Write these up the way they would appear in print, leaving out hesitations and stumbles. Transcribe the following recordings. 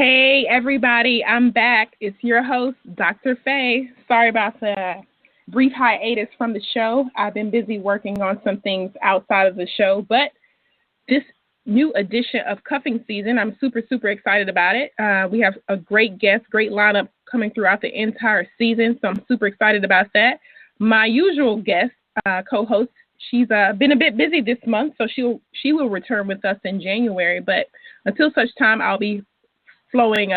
Hey, everybody, I'm back. It's your host, Dr. Faye. Sorry about the brief hiatus from the show. I've been busy working on some things outside of the show, but this new edition of cuffing season, I'm super, super excited about it. We have a great guest, great lineup coming throughout the entire season, so I'm super excited about that. My usual guest, co-host, she's been a bit busy this month, so she will return with us in January, but until such time, I'll be flowing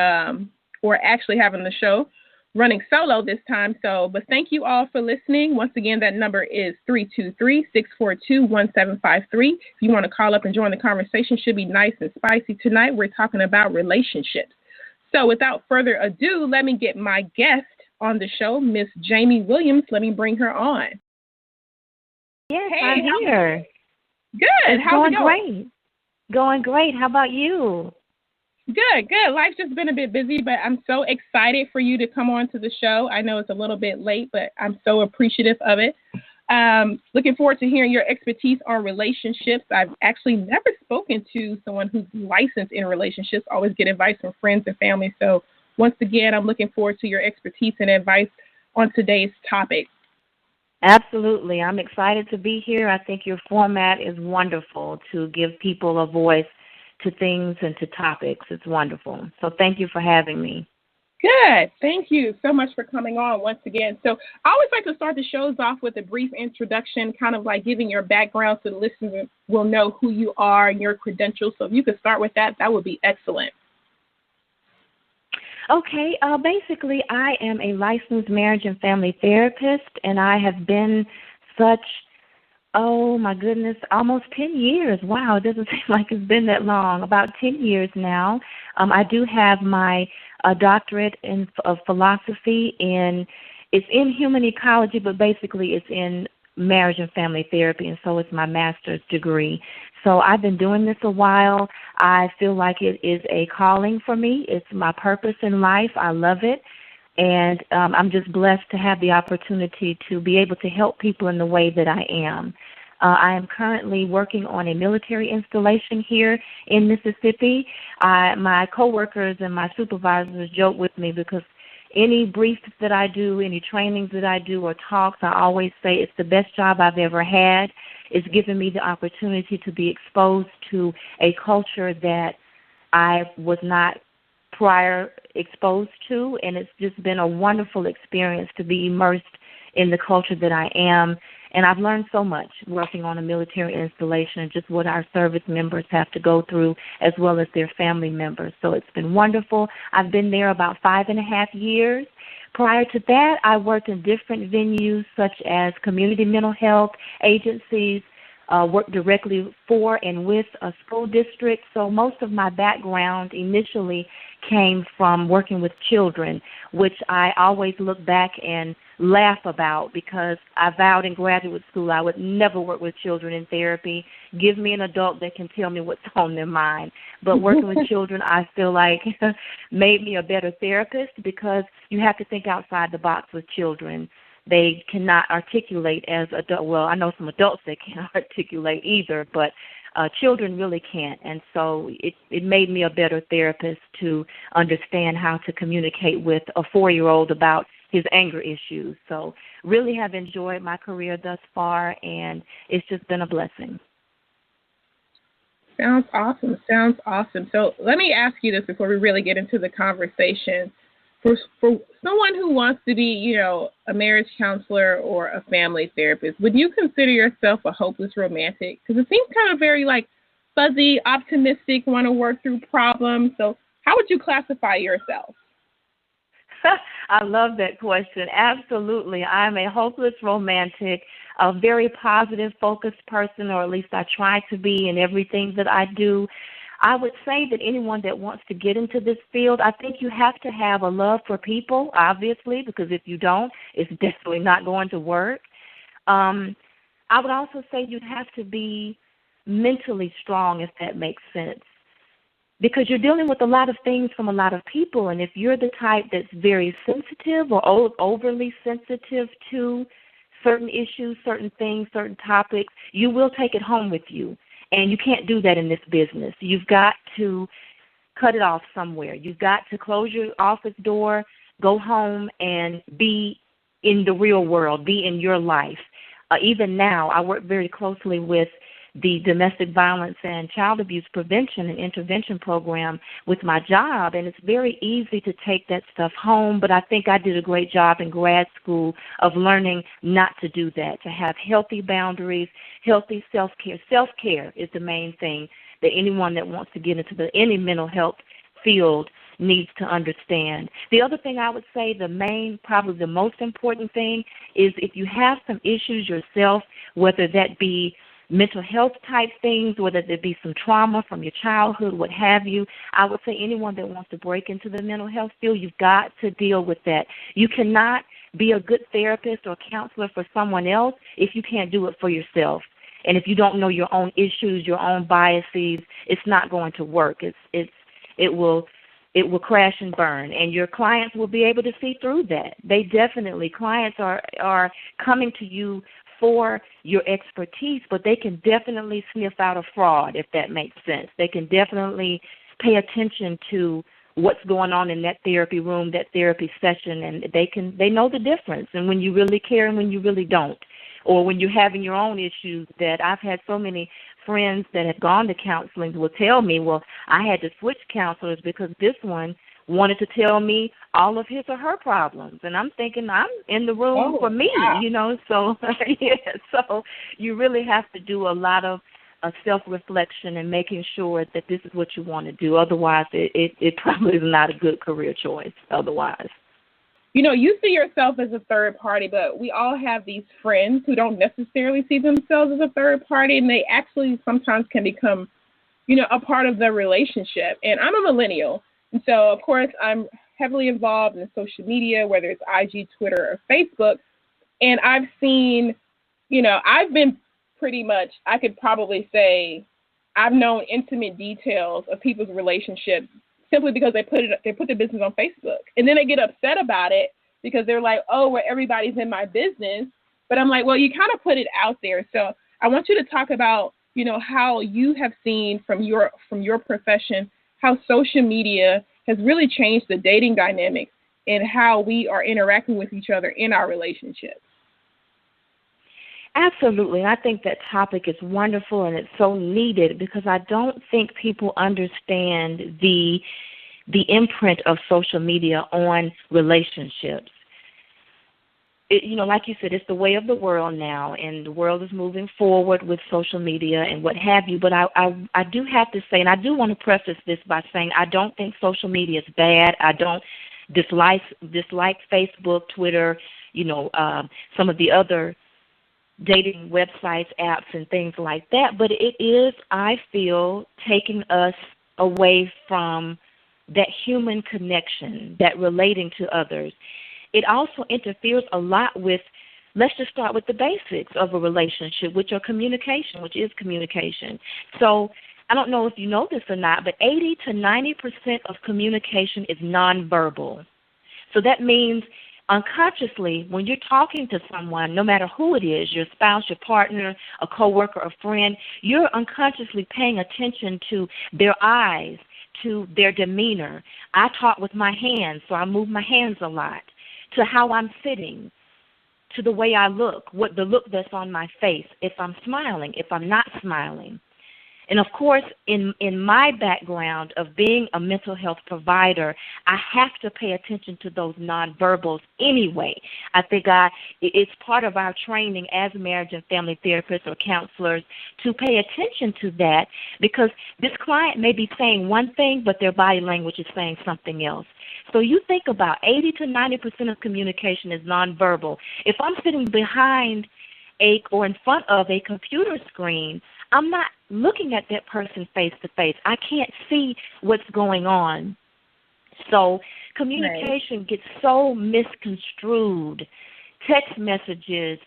or actually having the show running solo this time. But thank you all for listening. Once again, that number is 323-642-1753. If you want to call up and join the conversation, should be nice and spicy. Tonight, we're talking about relationships. So without further ado, let me get my guest on the show, Miss Jamie Williams. Let me bring her on. Yes, hey, I'm here. Good. How's it going? Great. Going great. How about you? Good. Life's just been a bit busy, but I'm so excited for you to come on to the show. I know it's a little bit late, but I'm so appreciative of it. Looking forward to hearing your expertise on relationships. I've actually never spoken to someone who's licensed in relationships. I always get advice from friends and family. So once again, I'm looking forward to your expertise and advice on today's topic. Absolutely. I'm excited to be here. I think your format is wonderful to give people a voice to things and to topics. It's wonderful. So thank you for having me. Good. Thank you so much for coming on once again. So I always like to start the shows off with a brief introduction, kind of like giving your background so the listeners will know who you are and your credentials. So if you could start with that, that would be excellent. Okay. Basically, I am a licensed marriage and family therapist, and I have been such oh, my goodness, almost 10 years. Wow, it doesn't seem like it's been that long. About 10 years now. I do have my doctorate of philosophy it's in human ecology, but basically it's in marriage and family therapy, and so it's my master's degree. So I've been doing this a while. I feel like it is a calling for me. It's my purpose in life. I love it. And I'm just blessed to have the opportunity to be able to help people in the way that I am. I am currently working on a military installation here in Mississippi. My coworkers and my supervisors joke with me because any briefs that I do, any trainings that I do or talks, I always say it's the best job I've ever had. It's given me the opportunity to be exposed to a culture that I was not prior exposed to, and it's just been a wonderful experience to be immersed in the culture that I am. And I've learned so much working on a military installation and just what our service members have to go through as well as their family members. So it's been wonderful. I've been there about 5.5 years. Prior to that, I worked in different venues such as community mental health agencies, worked directly for and with a school district. So most of my background initially came from working with children, which I always look back and laugh about because I vowed in graduate school I would never work with children in therapy. Give me an adult that can tell me what's on their mind. But working with children, I feel like made me a better therapist because you have to think outside the box with children. They cannot articulate as adults. Well, I know some adults that can't articulate either, but children really can't. And so it made me a better therapist to understand how to communicate with a 4-year-old about his anger issues. So really have enjoyed my career thus far, and it's just been a blessing. Sounds awesome. So let me ask you this before we really get into the conversation. For someone who wants to be, a marriage counselor or a family therapist, would you consider yourself a hopeless romantic? Because it seems kind of very fuzzy, optimistic, want to work through problems. So how would you classify yourself? I love that question. Absolutely. I'm a hopeless romantic, a very positive, focused person, or at least I try to be in everything that I do. I would say that anyone that wants to get into this field, I think you have to have a love for people, obviously, because if you don't, it's definitely not going to work. I would also say you'd have to be mentally strong, if that makes sense, because you're dealing with a lot of things from a lot of people, and if you're the type that's very sensitive or overly sensitive to certain issues, certain things, certain topics, you will take it home with you. And you can't do that in this business. You've got to cut it off somewhere. You've got to close your office door, go home, and be in the real world, be in your life. Even now, I work very closely with the domestic violence and child abuse prevention and intervention program with my job, and it's very easy to take that stuff home, but I think I did a great job in grad school of learning not to do that, to have healthy boundaries, healthy self-care. Self-care is the main thing that anyone that wants to get into any mental health field needs to understand. The other thing I would say, probably the most important thing, is if you have some issues yourself, whether that be mental health type things, whether there be some trauma from your childhood, what have you, I would say anyone that wants to break into the mental health field, you've got to deal with that. You cannot be a good therapist or counselor for someone else if you can't do it for yourself. And if you don't know your own issues, your own biases, it's not going to work. It will crash and burn, and your clients will be able to see through that. Clients are coming to you for your expertise, but they can definitely sniff out a fraud, if that makes sense. They can definitely pay attention to what's going on in that therapy room, that therapy session, and they know the difference, and when you really care and when you really don't, or when you're having your own issues. That I've had so many friends that have gone to counseling will tell me, well, I had to switch counselors because this one wanted to tell me all of his or her problems. And I'm thinking, I'm in the room for me, wow. So, so you really have to do a lot of self-reflection and making sure that this is what you want to do. Otherwise, it probably is not a good career choice otherwise. You see yourself as a third party, but we all have these friends who don't necessarily see themselves as a third party, and they actually sometimes can become, a part of the relationship. And I'm a millennial, and so, of course, I'm heavily involved in social media, whether it's IG, Twitter, or Facebook, and I've seen, I've been pretty much, I could probably say I've known intimate details of people's relationships simply because they put their business on Facebook. And then they get upset about it because they're like, oh, well, everybody's in my business. But I'm like, well, you kind of put it out there. So I want you to talk about, how you have seen from your profession, how social media has really changed the dating dynamics and how we are interacting with each other in our relationships. Absolutely. I think that topic is wonderful and it's so needed because I don't think people understand the imprint of social media on relationships. Like you said, it's the way of the world now, and the world is moving forward with social media and what have you. But I do have to say, and I do want to preface this by saying I don't think social media is bad. I don't dislike Facebook, Twitter, some of the other dating websites, apps, and things like that. But it is, I feel, taking us away from that human connection, that relating to others. It also interferes a lot with, let's just start with the basics of a relationship, which is communication. So I don't know if you know this or not, but 80 to 90% of communication is nonverbal. So that means unconsciously, when you're talking to someone, no matter who it is, your spouse, your partner, a coworker, a friend, you're unconsciously paying attention to their eyes, to their demeanor. I talk with my hands, so I move my hands a lot, to how I'm sitting, to the way I look, what the look that's on my face, if I'm smiling, if I'm not smiling. And, of course, in my background of being a mental health provider, I have to pay attention to those nonverbals anyway. I think it's part of our training as marriage and family therapists or counselors to pay attention to that because this client may be saying one thing, but their body language is saying something else. So you think about 80 to 90% of communication is nonverbal. If I'm sitting behind or in front of a computer screen, I'm not looking at that person face to face. I can't see what's going on. So communication gets so misconstrued. Text messages,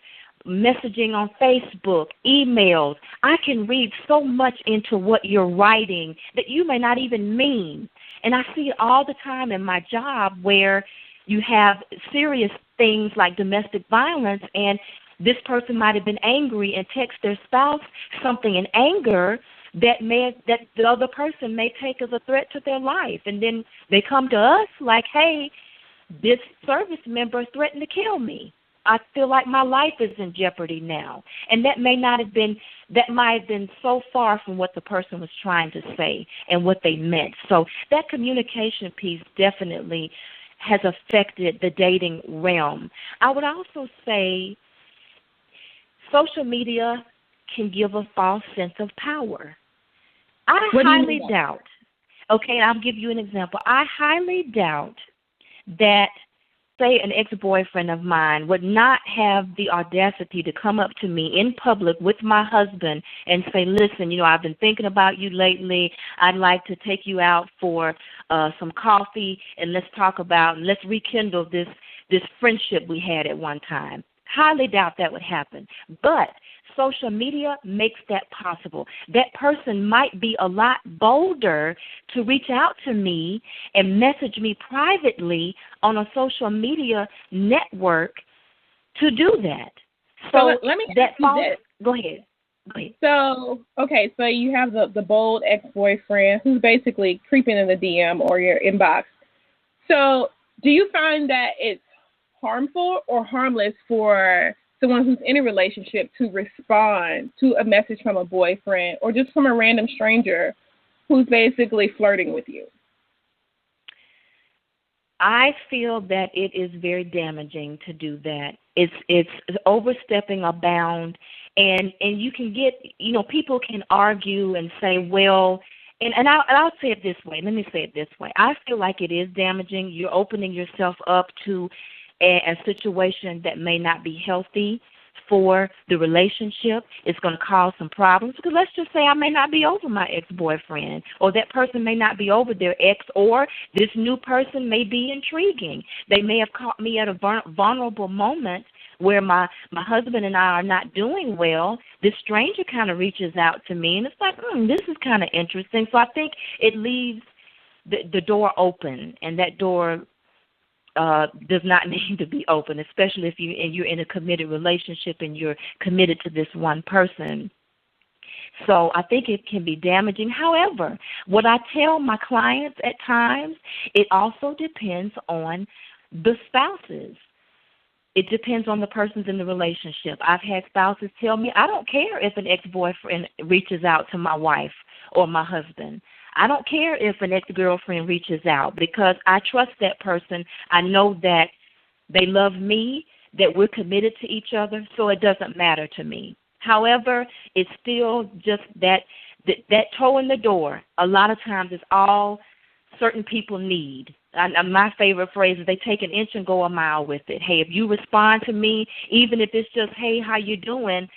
messaging on Facebook, emails. I can read so much into what you're writing that you may not even mean. And I see it all the time in my job where you have serious things like domestic violence, and this person might have been angry and text their spouse something in anger that the other person may take as a threat to their life. And then they come to us like, hey, this service member threatened to kill me. I feel like my life is in jeopardy now. And that might have been so far from what the person was trying to say and what they meant. So that communication piece definitely has affected the dating realm. I would also say social media can give a false sense of power. I highly doubt, okay, I'll give you an example. I highly doubt that, say, an ex-boyfriend of mine would not have the audacity to come up to me in public with my husband and say, listen, I've been thinking about you lately. I'd like to take you out for some coffee and let's rekindle this friendship we had at one time. Highly doubt that would happen. But social media makes that possible. That person might be a lot bolder to reach out to me and message me privately on a social media network to do that. So let me ask you this. Go ahead. So, okay, so you have the bold ex-boyfriend who's basically creeping in the DM or your inbox. So do you find that it's harmful or harmless for someone who's in a relationship to respond to a message from a boyfriend or just from a random stranger who's basically flirting with you? I feel that it is very damaging to do that. It's overstepping a bound, and you can get, people can argue and say, well, and I'll say it this way. Let me say it this way. I feel like it is damaging. You're opening yourself up to a situation that may not be healthy for the relationship. It's going to cause some problems because let's just say I may not be over my ex-boyfriend, or that person may not be over their ex, or this new person may be intriguing. They may have caught me at a vulnerable moment where my husband and I are not doing well. This stranger kind of reaches out to me, and it's like, this is kind of interesting. So I think it leaves the door open, and that door does not need to be open, especially if you're in a committed relationship and you're committed to this one person. So I think it can be damaging. However, what I tell my clients at times, it also depends on the spouses. It depends on the persons in the relationship. I've had spouses tell me, I don't care if an ex-boyfriend reaches out to my wife or my husband. I don't care if an ex-girlfriend reaches out because I trust that person. I know that they love me, that we're committed to each other, so it doesn't matter to me. However, it's still just that toe in the door. A lot of times is all certain people need. And my favorite phrase is they take an inch and go a mile with it. Hey, if you respond to me, even if it's just, hey, how you doing?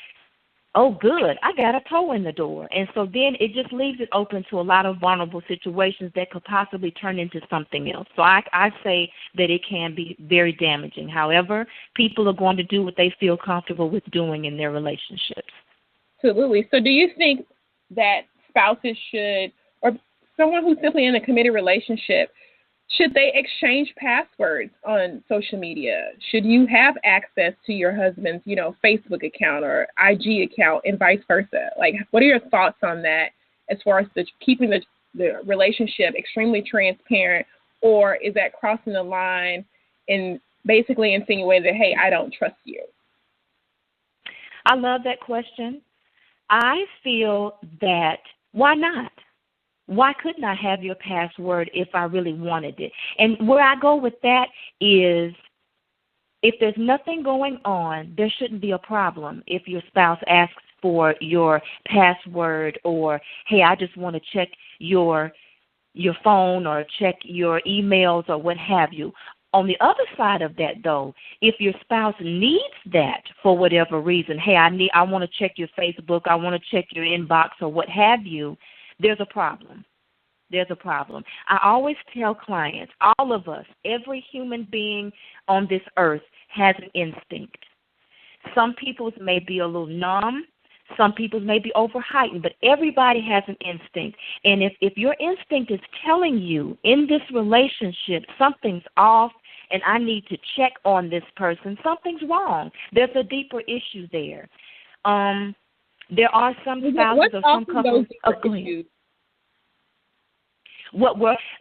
Oh, good, I got a toe in the door. And so then it just leaves it open to a lot of vulnerable situations that could possibly turn into something else. So I say that it can be very damaging. However, people are going to do what they feel comfortable with doing in their relationships. Absolutely. So do you think that spouses should, or someone who's simply in a committed relationship, should they exchange passwords on social media? Should you have access to your husband's, Facebook account or IG account and vice versa? Like, what are your thoughts on that as far as keeping the relationship extremely transparent, or is that crossing the line and basically insinuating that, hey, I don't trust you? I love that question. I feel that why not? Why couldn't I have your password if I really wanted it? And where I go with that is if there's nothing going on, there shouldn't be a problem if your spouse asks for your password or, hey, I just want to check your phone or check your emails or what have you. On the other side of that, though, if your spouse needs that for whatever reason, hey, I want to check your Facebook, I want to check your inbox or what have you, there's a problem. There's a problem. I always tell clients, all of us, every human being on this earth has an instinct. Some people's may be a little numb. Some people's may be overheightened, but everybody has an instinct. And if your instinct is telling you in this relationship something's off and I need to check on this person, something's wrong. There's a deeper issue there. There are some spouses What's or some often those couples. Oh, different go ahead. issues?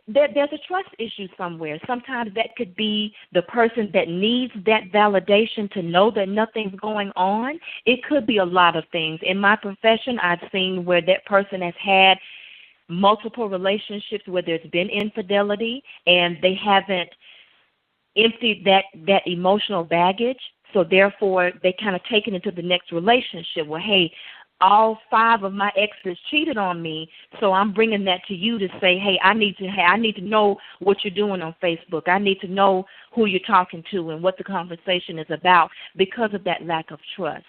There's a trust issue somewhere. Sometimes that could be the person that needs that validation to know that nothing's going on. It could be a lot of things. In my profession, I've seen where that person has had multiple relationships where there's been infidelity and they haven't emptied that emotional baggage. So therefore, they kind of take it into the next relationship. Well, hey, all 5 of my exes cheated on me, so I'm bringing that to you to say, hey, I need to know what you're doing on Facebook. I need to know who you're talking to and what the conversation is about because of that lack of trust.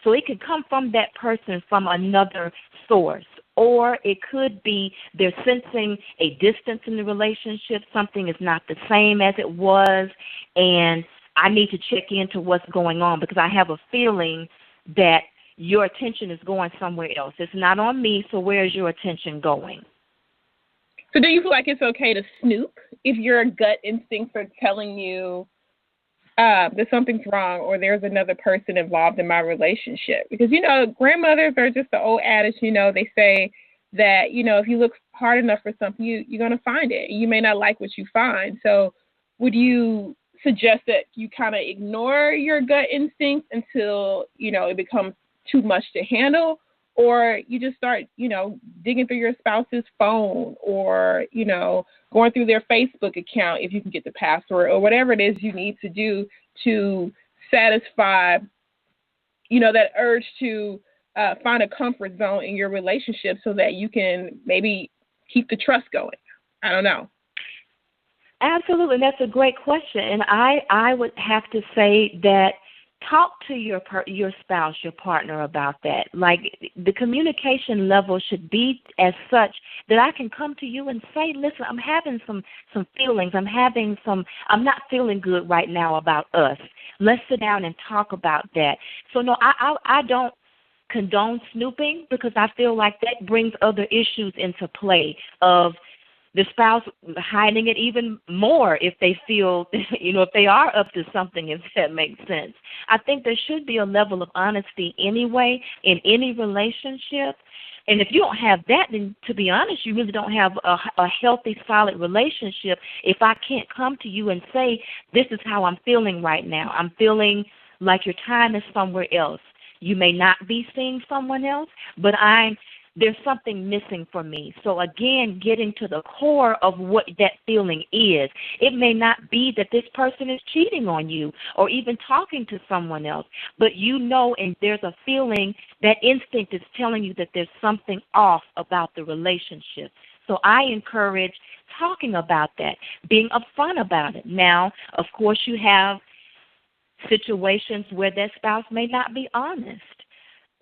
So it could come from that person from another source, or it could be they're sensing a distance in the relationship. Something is not the same as it was, and I need to check into what's going on because I have a feeling that your attention is going somewhere else. It's not on me, so where is your attention going? So do you feel like it's okay to snoop if your gut instincts are telling you that something's wrong or there's another person involved in my relationship? Because, grandmothers are just the old adage, they say that, if you look hard enough for something, you're going to find it. You may not like what you find. So would you suggest that you kind of ignore your gut instincts until, it becomes too much to handle, or you just start, digging through your spouse's phone or, going through their Facebook account if you can get the password or whatever it is you need to do to satisfy, that urge to find a comfort zone in your relationship so that you can maybe keep the trust going? I don't know. Absolutely. That's a great question. And I would have to say that talk to your spouse, your partner about that. Like the communication level should be as such that I can come to you and say, listen, I'm having some feelings. I'm not feeling good right now about us. Let's sit down and talk about that. So no, I don't condone snooping because I feel like that brings other issues into play of the spouse hiding it even more if they feel, if they are up to something, if that makes sense. I think there should be a level of honesty anyway in any relationship. And if you don't have that, then to be honest, you really don't have a healthy, solid relationship if I can't come to you and say, this is how I'm feeling right now. I'm feeling like your time is somewhere else. You may not be seeing someone else, but there's something missing for me. So again, getting to the core of what that feeling is. It may not be that this person is cheating on you or even talking to someone else, but and there's a feeling, that instinct is telling you that there's something off about the relationship. So I encourage talking about that, being upfront about it. Now, of course, you have situations where that spouse may not be honest.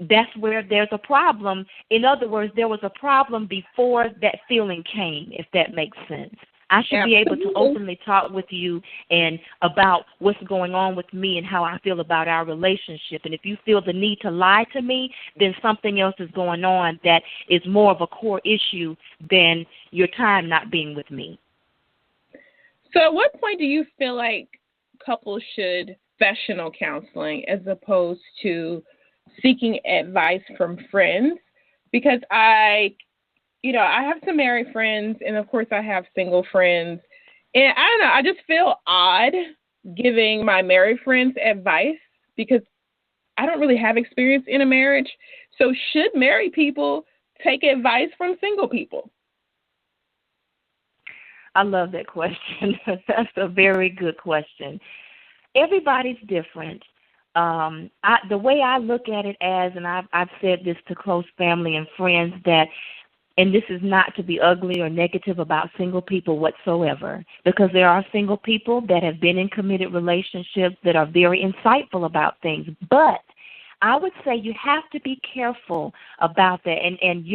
That's where there's a problem. In other words, there was a problem before that feeling came, if that makes sense. I should be able to openly talk with you and about what's going on with me and how I feel about our relationship. And if you feel the need to lie to me, then something else is going on that is more of a core issue than your time not being with me. So at what point do you feel like couples should professional counseling as opposed to seeking advice from friends? Because I have some married friends, and of course I have single friends, and I don't know, I just feel odd giving my married friends advice because I don't really have experience in a marriage. So should married people take advice from single people? I love that question. That's a very good question. Everybody's different. The way I look at it and I've said this to close family and friends that, and this is not to be ugly or negative about single people whatsoever, because there are single people that have been in committed relationships that are very insightful about things. But I would say you have to be careful about that. And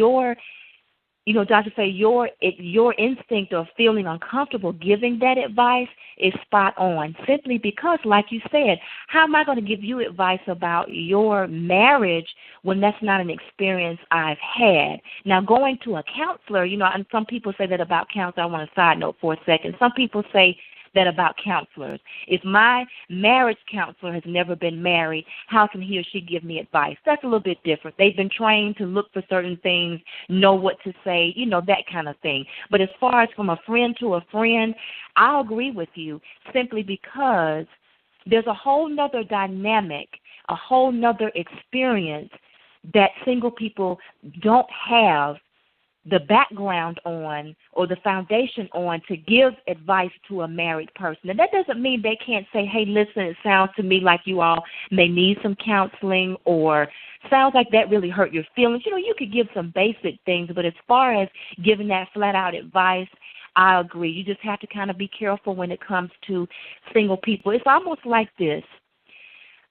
Dr. Faye, your instinct of feeling uncomfortable giving that advice is spot on, simply because, like you said, how am I going to give you advice about your marriage when that's not an experience I've had? Now, going to a counselor, and some people say that about counselors. I want to side note for a second. Some people say that about counselors. If my marriage counselor has never been married, how can he or she give me advice? That's a little bit different. They've been trained to look for certain things, know what to say, that kind of thing. But as far as from a friend to a friend, I'll agree with you simply because there's a whole nother dynamic, a whole nother experience that single people don't have the background on or the foundation on to give advice to a married person. And that doesn't mean they can't say, hey, listen, it sounds to me like you all may need some counseling, or sounds like that really hurt your feelings. You could give some basic things, but as far as giving that flat-out advice, I agree. You just have to kind of be careful when it comes to single people. It's almost like this.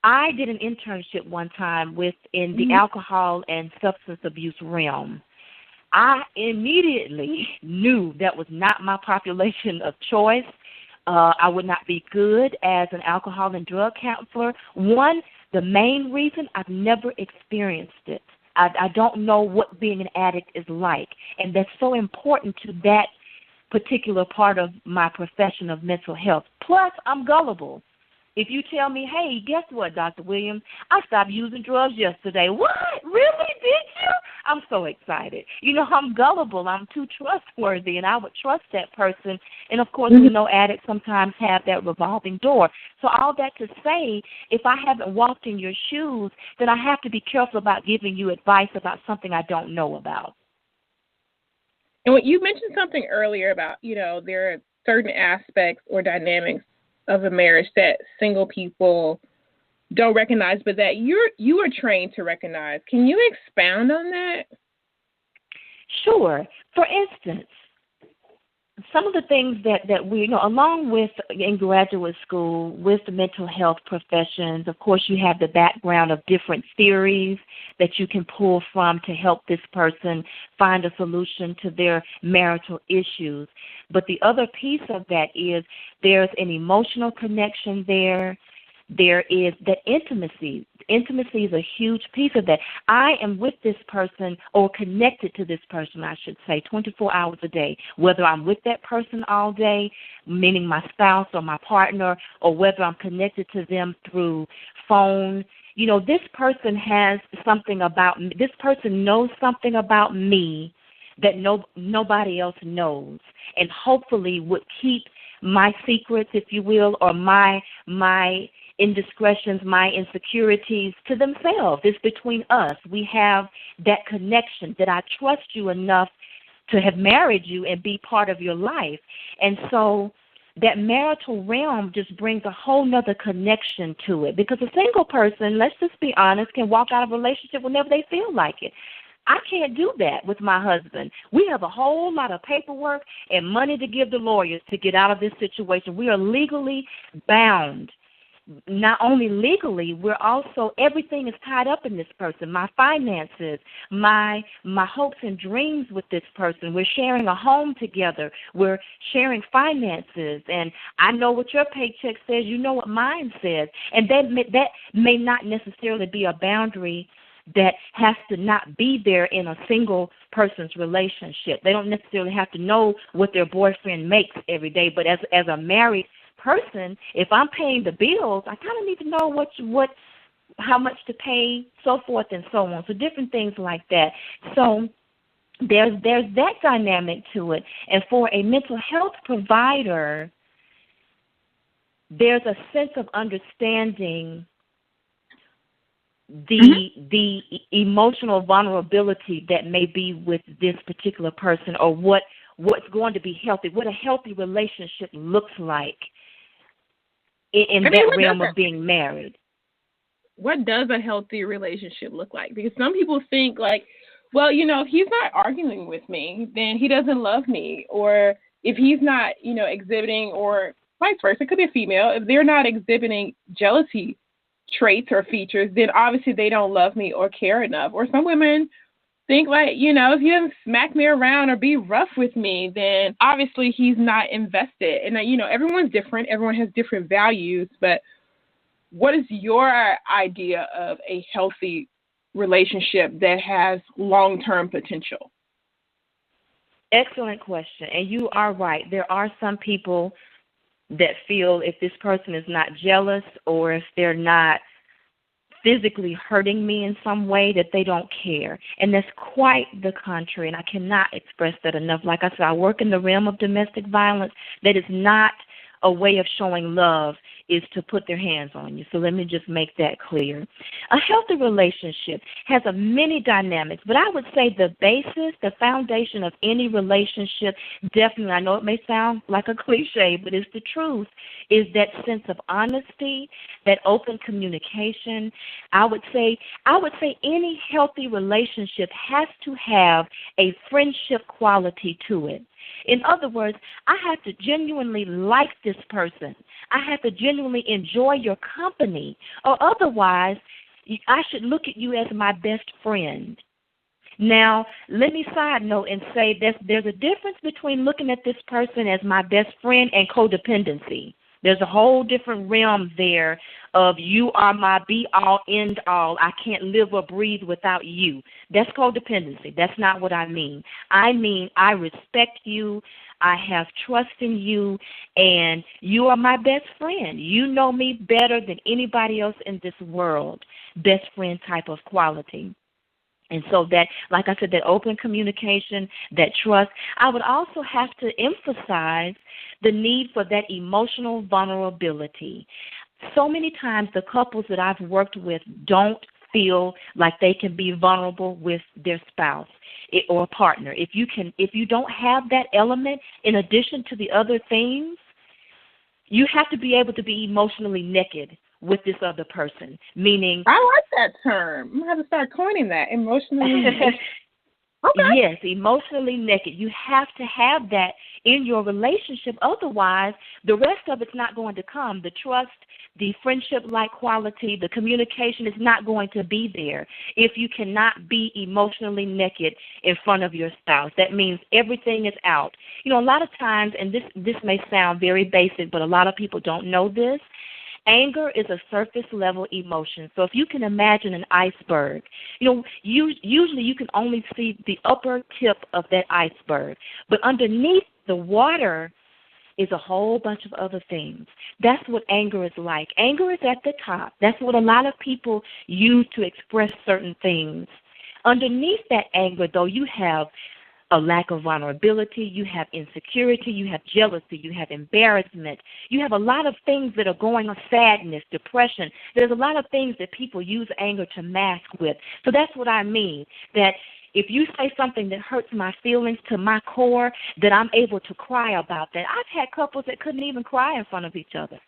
I did an internship one time in the alcohol and substance abuse realm. I immediately knew that was not my population of choice. I would not be good as an alcohol and drug counselor. One, the main reason, I've never experienced it. I don't know what being an addict is like, and that's so important to that particular part of my profession of mental health. Plus, I'm gullible. If you tell me, hey, guess what, Dr. Williams, I stopped using drugs yesterday. What? Really? Did you? I'm so excited. I'm gullible. I'm too trustworthy, and I would trust that person. And, of course, we know addicts sometimes have that revolving door. So all that to say, if I haven't walked in your shoes, then I have to be careful about giving you advice about something I don't know about. And when you mentioned something earlier about, there are certain aspects or dynamics of a marriage that single people don't recognize, but that you are trained to recognize. Can you expound on that? Sure. For instance, some of the things that we, along with in graduate school, with the mental health professions, of course, you have the background of different theories that you can pull from to help this person find a solution to their marital issues. But the other piece of that is there's an emotional connection there. There is that intimacy. Intimacy is a huge piece of that. I am with this person, or connected to this person, I should say, 24 hours a day, whether I'm with that person all day, meaning my spouse or my partner, or whether I'm connected to them through phone. This person has something about me. This person knows something about me that nobody else knows, and hopefully would keep my secrets, if you will, or my indiscretions, my insecurities to themselves. It's between us. We have that connection, that I trust you enough to have married you and be part of your life. And so that marital realm just brings a whole nother connection to it, because a single person, let's just be honest, can walk out of a relationship whenever they feel like it. I can't do that with my husband. We have a whole lot of paperwork and money to give the lawyers to get out of this situation. We are legally bound. Not only legally, we're also, everything is tied up in this person. My finances, my hopes and dreams with this person. We're sharing a home together. We're sharing finances. And I know what your paycheck says. You know what mine says. And that may not necessarily be a boundary that has to not be there in a single person's relationship. They don't necessarily have to know what their boyfriend makes every day. But as a married person, if I'm paying the bills, I kind of need to know how much to pay, so forth and so on. So different things like that. So there's that dynamic to it. And for a mental health provider, there's a sense of understanding the emotional vulnerability that may be with this particular person, or what's going to be healthy, what a healthy relationship looks like in that realm of being married. What does a healthy relationship look like? Because some people think like, well, if he's not arguing with me, then he doesn't love me. Or if he's not, exhibiting, or vice versa, it could be a female, if they're not exhibiting jealousy traits or features, then obviously they don't love me or care enough. Or some women think like, if he doesn't smack me around or be rough with me, then obviously he's not invested. And, everyone's different. Everyone has different values. But what is your idea of a healthy relationship that has long-term potential? Excellent question. And you are right. There are some people that feel if this person is not jealous or if they're not physically hurting me in some way, that they don't care. And that's quite the contrary, and I cannot express that enough. Like I said, I work in the realm of domestic violence. That is not a way of showing love, is to put their hands on you. So let me just make that clear. A healthy relationship has a many dynamics, but I would say the basis, the foundation of any relationship, definitely, I know it may sound like a cliche, but it's the truth, is that sense of honesty, that open communication. I would say any healthy relationship has to have a friendship quality to it. In other words, I have to genuinely like this person. I have to genuinely enjoy your company, or otherwise I should look at you as my best friend. Now, let me side note and say there's a difference between looking at this person as my best friend and codependency. There's a whole different realm there of you are my be-all, end-all. I can't live or breathe without you. That's codependency. That's not what I mean. I mean I respect you, I have trust in you, and you are my best friend. You know me better than anybody else in this world. Best friend type of quality. And so that, like I said, that open communication, that trust. I would also have to emphasize the need for that emotional vulnerability. So many times the couples that I've worked with don't feel like they can be vulnerable with their spouse or partner. If you don't have that element in addition to the other things, you have to be able to be emotionally naked with this other person, meaning... I like that term. I'm going to have to start coining that, emotionally naked. Okay. Yes, emotionally naked. You have to have that in your relationship. Otherwise, the rest of it's not going to come. The trust, the friendship-like quality, the communication is not going to be there if you cannot be emotionally naked in front of your spouse. That means everything is out. You know, a lot of times, and this may sound very basic, but a lot of people don't know this, anger is a surface-level emotion. So if you can imagine an iceberg, usually you can only see the upper tip of that iceberg. But underneath the water is a whole bunch of other things. That's what anger is like. Anger is at the top. That's what a lot of people use to express certain things. Underneath that anger, though, you have a lack of vulnerability, you have insecurity, you have jealousy, you have embarrassment, you have a lot of things that are going on, sadness, depression. There's a lot of things that people use anger to mask with. So that's what I mean, that if you say something that hurts my feelings to my core, that I'm able to cry about that. I've had couples that couldn't even cry in front of each other.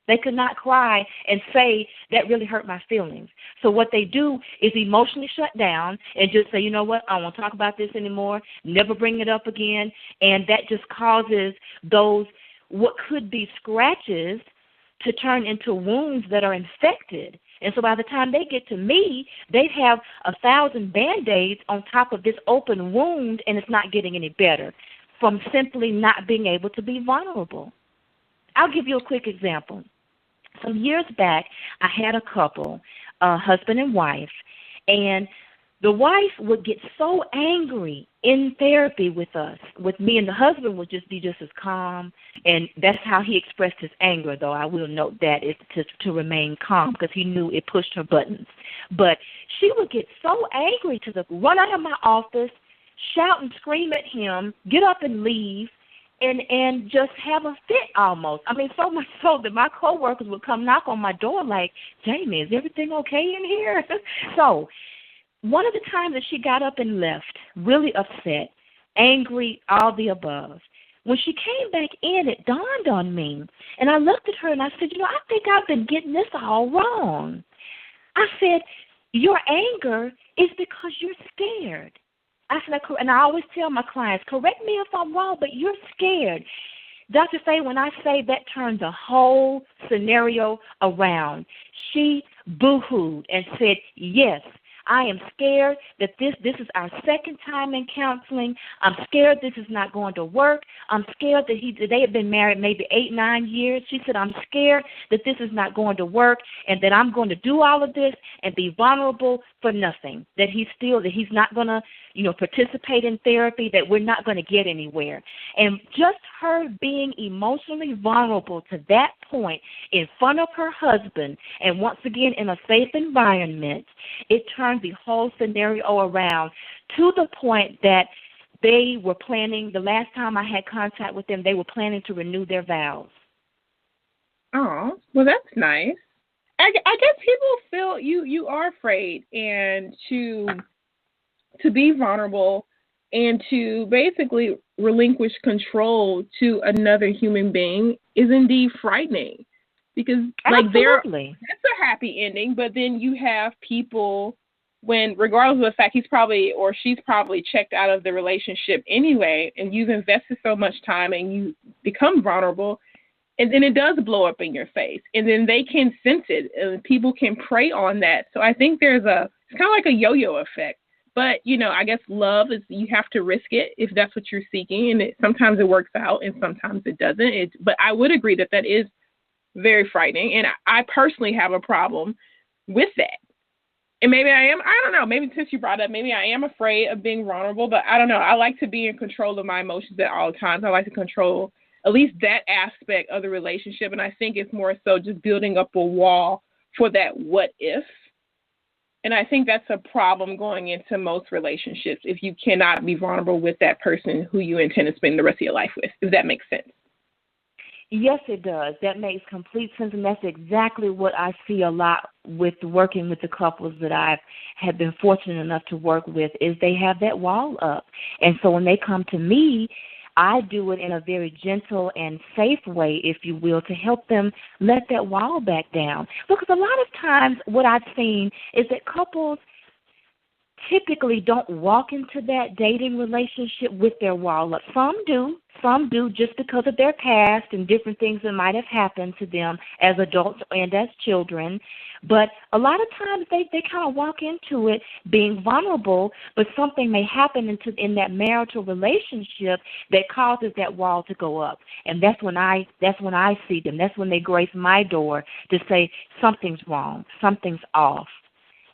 They could not cry and say, that really hurt my feelings. So what they do is emotionally shut down and just say, you know what, I don't want to talk about this anymore, never bring it up again. And that just causes those what could be scratches to turn into wounds that are infected. And so by the time they get to me, they'd have 1,000 Band-Aids on top of this open wound, and it's not getting any better from simply not being able to be vulnerable. I'll give you a quick example. Some years back, I had a couple, husband and wife, and the wife would get so angry in therapy with us, with me, and the husband would just be just as calm, and that's how he expressed his anger, though I will note that, is to remain calm, because he knew it pushed her buttons. But she would get so angry to run out of my office, shout and scream at him, get up and leave, and just have a fit almost. I mean, so much so that my coworkers would come knock on my door like, Jamie, is everything okay in here? So one of the times that she got up and left, really upset, angry, all the above, when she came back in, it dawned on me. And I looked at her and I said, I think I've been getting this all wrong. I said, your anger is because you're scared. I said, and I always tell my clients, correct me if I'm wrong, but you're scared. Dr. Faye, when I say that turned the whole scenario around, she boo-hooed and said, yes, I am scared that this is our second time in counseling. I'm scared this is not going to work. I'm scared that they have been married maybe 8-9 years. She said, I'm scared that this is not going to work and that I'm going to do all of this and be vulnerable for nothing, that he's not going to, participate in therapy, that we're not going to get anywhere. And just her being emotionally vulnerable to that point in front of her husband, and once again in a safe environment, it turned the whole scenario around to the point that they were planning, the last time I had contact with them, they were planning to renew their vows. Oh, well, that's nice. I guess people feel you are afraid and to be vulnerable and to basically relinquish control to another human being is indeed frightening because like Absolutely. that's a happy ending, but then you have people when regardless of the fact he's probably or she's probably checked out of the relationship anyway and you've invested so much time and you become vulnerable and then it does blow up in your face and then they can sense it and people can prey on that. So I think it's kind of like a yo-yo effect. But I guess love is you have to risk it if that's what you're seeking, and sometimes it works out and sometimes it doesn't. But I would agree that is very frightening, and I personally have a problem with that. And maybe I am. I don't know. Maybe since you brought up, maybe I am afraid of being vulnerable. But I don't know. I like to be in control of my emotions at all times. I like to control at least that aspect of the relationship, and I think it's more so just building up a wall for that what if. And I think that's a problem going into most relationships if you cannot be vulnerable with that person who you intend to spend the rest of your life with, if that makes sense. Yes, it does. That makes complete sense, and that's exactly what I see a lot with working with the couples that I have been fortunate enough to work with is they have that wall up. And so when they come to me, I do it in a very gentle and safe way, if you will, to help them let that wall back down. Because a lot of times what I've seen is that couples typically don't walk into that dating relationship with their wall up. Some do just because of their past and different things that might have happened to them as adults and as children. But a lot of times they kind of walk into it being vulnerable, but something may happen in that marital relationship that causes that wall to go up. And that's when I see them. That's when they grace my door to say something's wrong, something's off.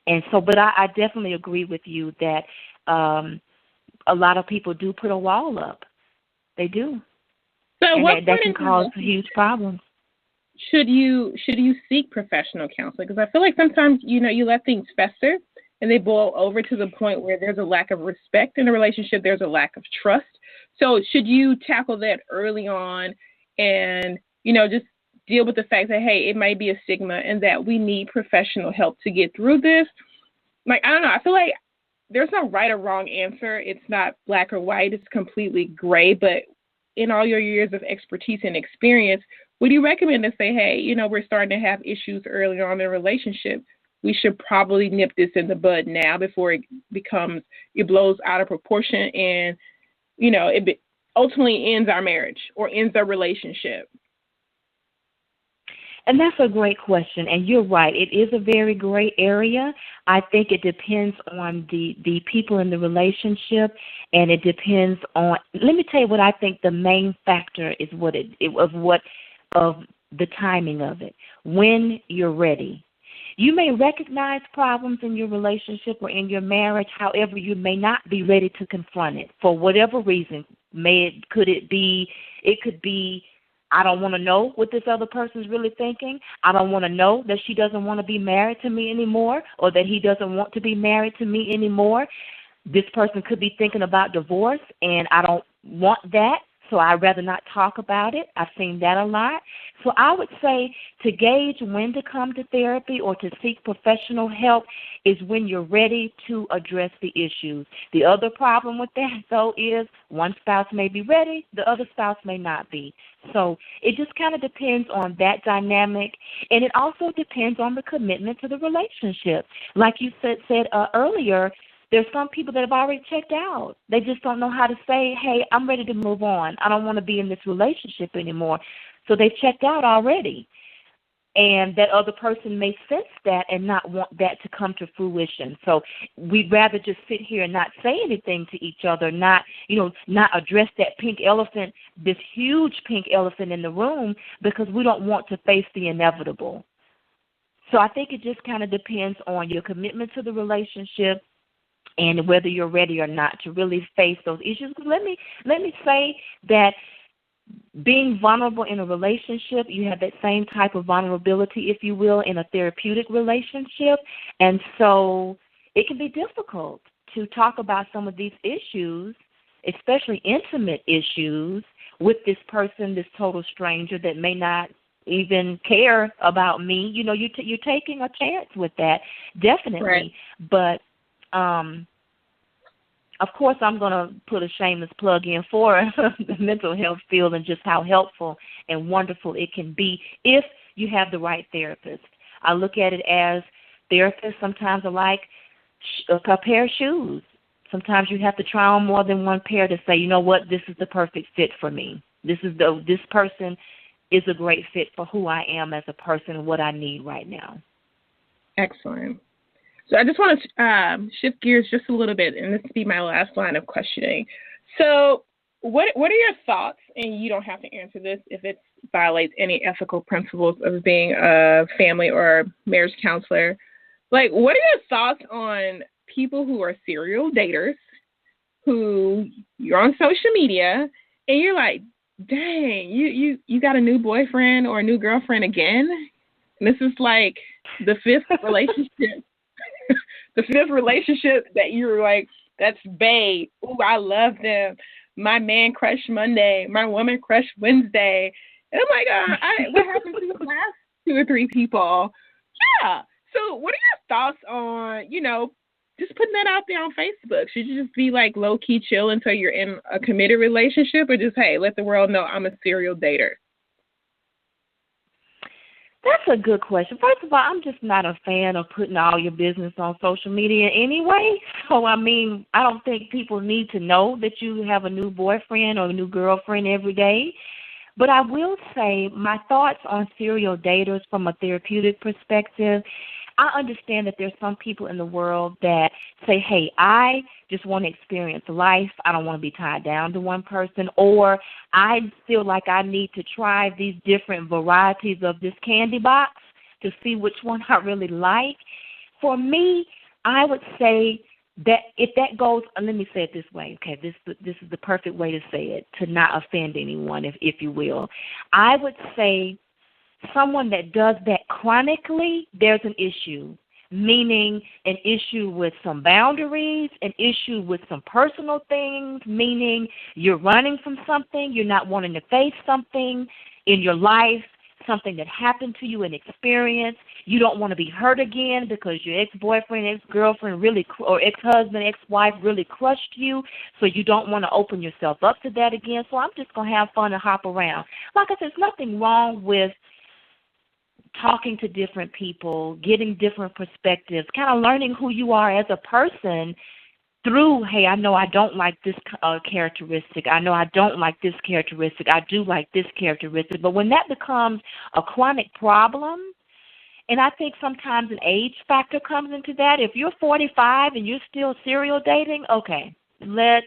And so, but I definitely agree with you that a lot of people do put a wall up. They do. So and that can cause huge problems. Should you seek professional counseling? Because I feel like sometimes, you let things fester and they boil over to the point where there's a lack of respect in a relationship, there's a lack of trust. So should you tackle that early on and, just deal with the fact that, hey, it might be a stigma and that we need professional help to get through this? Like, I don't know. I feel like there's no right or wrong answer. It's not black or white. It's completely gray. But in all your years of expertise and experience, would you recommend to say, hey, we're starting to have issues early on in a relationship. We should probably nip this in the bud now before it blows out of proportion and, it ultimately ends our marriage or ends our relationship? And that's a great question, and you're right. It is a very gray area. I think it depends on the people in the relationship, and it depends on. Let me tell you what I think the main factor is. Of the timing of it. When you're ready, you may recognize problems in your relationship or in your marriage. However, you may not be ready to confront it for whatever reason. It could be. I don't want to know what this other person's really thinking. I don't want to know that she doesn't want to be married to me anymore or that he doesn't want to be married to me anymore. This person could be thinking about divorce, and I don't want that, so I'd rather not talk about it. I've seen that a lot. So I would say to gauge when to come to therapy or to seek professional help is when you're ready to address the issues. The other problem with that, though, is one spouse may be ready, the other spouse may not be. So it just kind of depends on that dynamic, and it also depends on the commitment to the relationship. Like you said earlier, there's some people that have already checked out. They just don't know how to say, hey, I'm ready to move on. I don't want to be in this relationship anymore. So they've checked out already. And that other person may sense that and not want that to come to fruition. So we'd rather just sit here and not say anything to each other, not address that pink elephant, this huge pink elephant in the room, because we don't want to face the inevitable. So I think it just kind of depends on your commitment to the relationship and whether you're ready or not to really face those issues. Let me say that being vulnerable in a relationship, you have that same type of vulnerability, if you will, in a therapeutic relationship. And so it can be difficult to talk about some of these issues, especially intimate issues, with this person, this total stranger that may not even care about me. You know, you're taking a chance with that, definitely. Right. But of course, I'm going to put a shameless plug in for the mental health field and just how helpful and wonderful it can be if you have the right therapist. I look at it as therapists sometimes are like a pair of shoes. Sometimes you have to try on more than one pair to say, you know what, this is the perfect fit for me. This person is a great fit for who I am as a person and what I need right now. Excellent. So I just want to shift gears just a little bit, and this will be my last line of questioning. So what are your thoughts, and you don't have to answer this if it violates any ethical principles of being a family or marriage counselor. Like, what are your thoughts on people who are serial daters, who you're on social media, and you're like, dang, you got a new boyfriend or a new girlfriend again? And this is like the fifth relationship. The fifth relationship that you're like, that's babe. Ooh, I love them. My man crush Monday. My woman crush Wednesday. And I'm like, what happened to the last two or three people? Yeah. So what are your thoughts on, just putting that out there on Facebook? Should you just be like low key chill until you're in a committed relationship, or just, hey, let the world know I'm a serial dater? That's a good question. First of all, I'm just not a fan of putting all your business on social media anyway. So, I mean, I don't think people need to know that you have a new boyfriend or a new girlfriend every day. But I will say my thoughts on serial daters from a therapeutic perspective. I understand that there's some people in the world that say, hey, I just want to experience life. I don't want to be tied down to one person, or I feel like I need to try these different varieties of this candy box to see which one I really like. For me, I would say that if that goes, let me say it this way, okay, this is the perfect way to say it, to not offend anyone, if you will. I would say someone that does that chronically, there's an issue, meaning an issue with some boundaries, an issue with some personal things, meaning you're running from something, you're not wanting to face something in your life, something that happened to you, an experience. You don't want to be hurt again because your ex-boyfriend, ex-girlfriend really, or ex-husband, ex-wife really crushed you, so you don't want to open yourself up to that again. So I'm just going to have fun and hop around. Like I said, there's nothing wrong with talking to different people, getting different perspectives, kind of learning who you are as a person through, hey, I know I don't like this characteristic. I know I don't like this characteristic. I do like this characteristic. But when that becomes a chronic problem, and I think sometimes an age factor comes into that. If you're 45 and you're still serial dating, okay, let's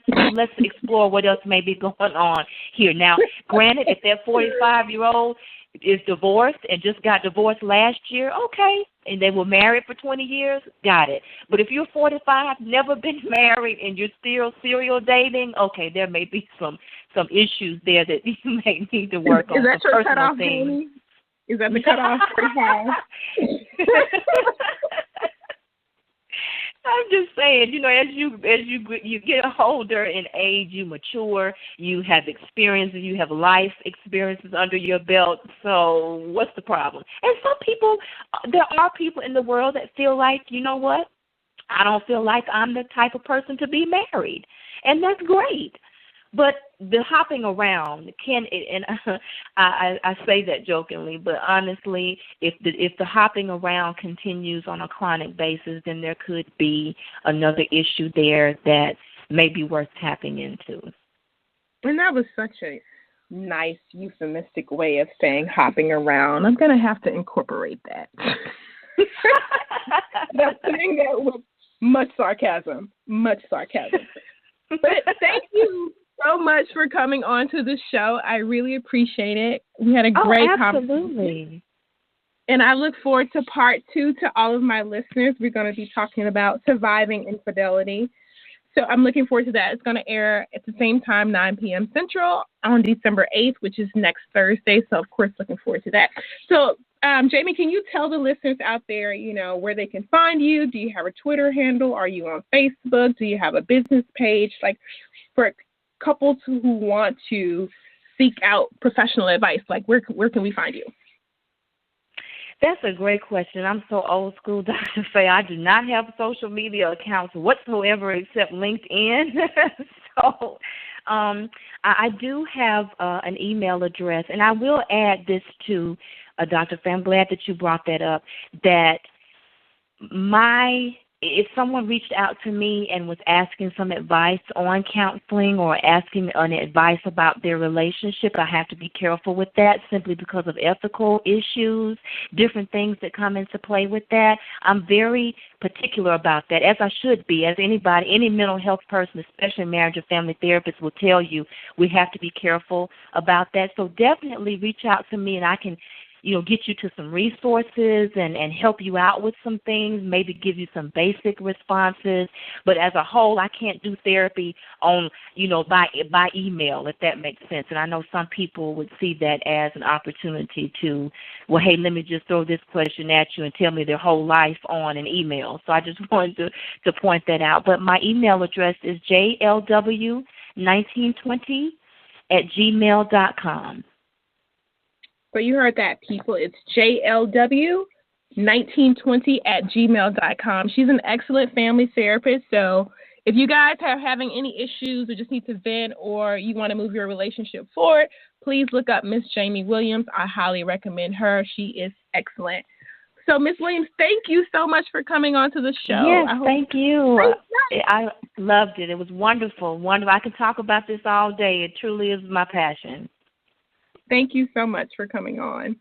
explore what else may be going on here. Now, granted, if that 45-year-old is divorced and just got divorced last year, okay, and they were married for 20 years, got it. But if you're 45, never been married, and you're still serial dating, okay, there may be some issues there that you may need to work on. Is that your personal cutoff, things. Jamie? Is that the cutoff? 45? I'm just saying, as you get older in age, you mature, you have experiences, you have life experiences under your belt. So what's the problem? And there are people in the world that feel like, you know what? I don't feel like I'm the type of person to be married, and that's great. But the hopping around I say that jokingly, but honestly, if the hopping around continues on a chronic basis, then there could be another issue there that may be worth tapping into. And that was such a nice euphemistic way of saying hopping around. I'm going to have to incorporate that. That's saying that with much sarcasm. But thank you so much for coming on to the show. I really appreciate it. We had a great conversation. Absolutely. And I look forward to part 2 to all of my listeners. We're going to be talking about surviving infidelity. So I'm looking forward to that. It's going to air at the same time, 9 p.m. Central on December 8th, which is next Thursday. So, of course, looking forward to that. So, Jamie, can you tell the listeners out there, where they can find you? Do you have a Twitter handle? Are you on Facebook? Do you have a business page? Like, for couples who want to seek out professional advice, like, where can we find you? That's a great question. I'm so old school, Dr. Faye. I do not have social media accounts whatsoever except LinkedIn. So I do have an email address, and I will add this to Dr. Faye. I'm glad that you brought that up, that if someone reached out to me and was asking some advice on counseling or asking an advice about their relationship, I have to be careful with that simply because of ethical issues, different things that come into play with that. I'm very particular about that, as I should be, as any mental health person, especially marriage or family therapist, will tell you. We have to be careful about that. So definitely reach out to me, and I can get you to some resources and help you out with some things, maybe give you some basic responses. But as a whole, I can't do therapy on, by email, if that makes sense. And I know some people would see that as an opportunity to, well, hey, let me just throw this question at you and tell me their whole life on an email. So I just wanted to point that out. But my email address is jlw1920@gmail.com. So you heard that, people. It's JLW1920@gmail.com. She's an excellent family therapist. So if you guys are having any issues or just need to vent or you want to move your relationship forward, please look up Miss Jamie Williams. I highly recommend her. She is excellent. So, Miss Williams, thank you so much for coming on to the show. Yes, thank you. I loved it. It was wonderful. Wonderful. I could talk about this all day. It truly is my passion. Thank you so much for coming on.